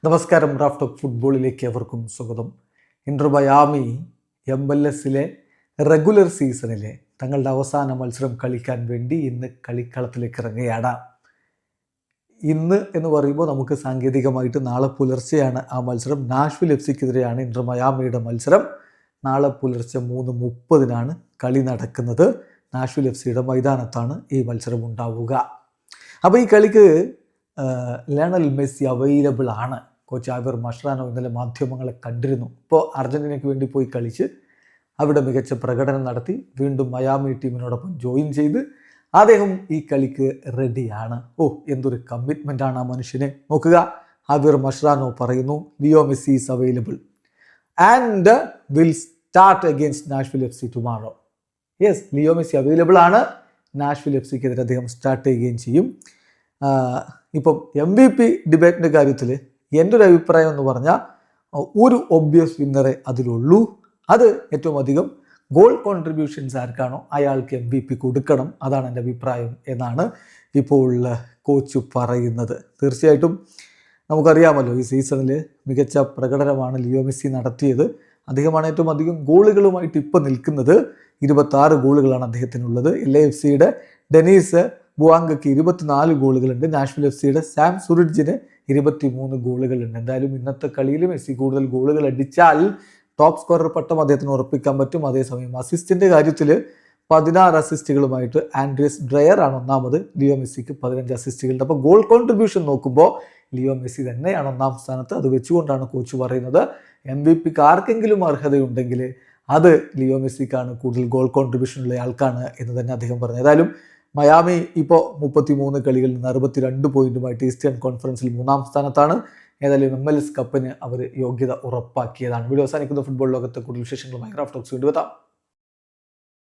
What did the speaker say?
നമസ്കാരം. Raft of ഫുട്ബോളിലേക്ക് എവർക്കും സ്വാഗതം. ഇന്റർ മയാമി MLS റെഗുലർ സീസണിലെ തങ്ങളുടെ അവസാന മത്സരം കളിക്കാൻ വേണ്ടി ഇന്ന് കളിക്കളത്തിലേക്ക് ഇറങ്ങുകയാണ്. ഇന്ന് എന്ന് പറയുമ്പോൾ നമുക്ക് സാങ്കേതികമായിട്ട് നാളെ പുലർച്ചെയാണ് ആ മത്സരം. നാഷ്വിൽ എഫ്സിക്കെതിരെയാണ് ഇന്റർ മയാമിയുടെ മത്സരം. നാളെ പുലർച്ചെ 3:30 കളി നടക്കുന്നത്. നാഷ്വിൽ എഫ്സിയുടെ മൈതാനത്താണ് ഈ മത്സരം ഉണ്ടാവുക. അപ്പോൾ ഈ കളിക്ക് ലയണൽ മെസ്സി അവൈലബിൾ ആണ്. കോച്ച് ആബിർ മഷ്റാനോ ഇന്നലെ മാധ്യമങ്ങളെ കണ്ടിരുന്നു. ഇപ്പോൾ അർജന്റീനയ്ക്ക് വേണ്ടി പോയി കളിച്ച് അവിടെ മികച്ച പ്രകടനം നടത്തി വീണ്ടും മയാമി ടീമിനോടൊപ്പം ജോയിൻ ചെയ്ത് അദ്ദേഹം ഈ കളിക്ക് റെഡിയാണ്. എന്തൊരു കമ്മിറ്റ്മെൻ്റ് ആണ് ആ മനുഷ്യനെ. നോക്കുക, ആബിർ മഷ്റാനോ പറയുന്നു Leo Messi is available and will start against Nashville F C tomorrow. Yes, Leo Messi available ആണ്. നാഷ്വിൽ എഫ് സിക്കെതിരെ അദ്ദേഹം സ്റ്റാർട്ട് ചെയ്യുകയും ചെയ്യും. ഇപ്പം MVP ഡിബേറ്റിൻ്റെ കാര്യത്തിൽ എൻ്റെ ഒരു അഭിപ്രായം എന്ന് പറഞ്ഞാൽ ഒരു ഒബ്വിയസ് വിന്നറെ അതിലുള്ളൂ. അത് ഏറ്റവും അധികം ഗോൾ കോൺട്രിബ്യൂഷൻസ് ആർക്കാണോ അയാൾക്ക് MVP കൊടുക്കണം. അതാണ് എൻ്റെ അഭിപ്രായം എന്നാണ് ഇപ്പോൾ കോച്ച് പറയുന്നത്. തീർച്ചയായിട്ടും നമുക്കറിയാമല്ലോ, ഈ സീസണിൽ മികച്ച പ്രകടനമാണ് ലിയോ മെസ്സി നടത്തിയത്. അദ്ദേഹമാണ് ഏറ്റവും അധികം ഗോളുകളുമായിട്ട് ഇപ്പോൾ നിൽക്കുന്നത്. 26 ഗോളുകളാണ് അദ്ദേഹത്തിനുള്ളത്. LAFCയുടെ ഡെനീസ് ബുവാങ്കയ്ക്ക് 24 ഗോളുകളുണ്ട്. നാഷ്വിൽ എഫ് സിയുടെ സാം സുറിഡ്ജിന് 23 ഗോളുകളുണ്ട്. എന്തായാലും ഇന്നത്തെ കളിയിൽ മെസ്സി കൂടുതൽ ഗോളുകൾ അടിച്ചാൽ ടോപ്പ് സ്കോറർ പട്ടം അദ്ദേഹത്തിന് ഉറപ്പിക്കാൻ പറ്റും. അതേസമയം അസിസ്റ്റിൻ്റെ കാര്യത്തിൽ 16 അസിസ്റ്റുകളുമായിട്ട് ആൻഡ്രിയസ് ഡ്രയർ ആണ് ഒന്നാമത്. ലിയോ മെസ്സിക്ക് 15 അസിസ്റ്റുകളുണ്ട്. അപ്പോൾ ഗോൾ കോൺട്രിബ്യൂഷൻ നോക്കുമ്പോൾ ലിയോ മെസ്സി തന്നെയാണ് ഒന്നാം സ്ഥാനത്ത്. അത് വെച്ചുകൊണ്ടാണ് കോച്ച് പറയുന്നത് MVP ആർക്കെങ്കിലും അർഹതയുണ്ടെങ്കിൽ അത് ലിയോ മെസ്സിക്കാണ്, കൂടുതൽ ഗോൾ കോൺട്രിബ്യൂഷൻ ഉള്ള ആൾക്കാണ് എന്ന് തന്നെ അദ്ദേഹം പറഞ്ഞു. ഏതായാലും മയാമി ഇപ്പോൾ 33 കളികളിൽ നിന്ന് 62 പോയിന്റുമായിട്ട് ഈസ്റ്റേൺ കോൺഫറൻസിൽ 3-ാം സ്ഥാനത്താണ്. ഏതായാലും MLS കപ്പിന് അവർ യോഗ്യത ഉറപ്പാക്കിയതാണ്. വീഡിയോ അവസാനിക്കുന്ന ഫുട്ബോൾ ലോകത്തെ കൂടുതൽ വിശേഷങ്ങളുമായി റാഫ്റ്റ് ടോക്സ് വീണ്ടും എത്താം.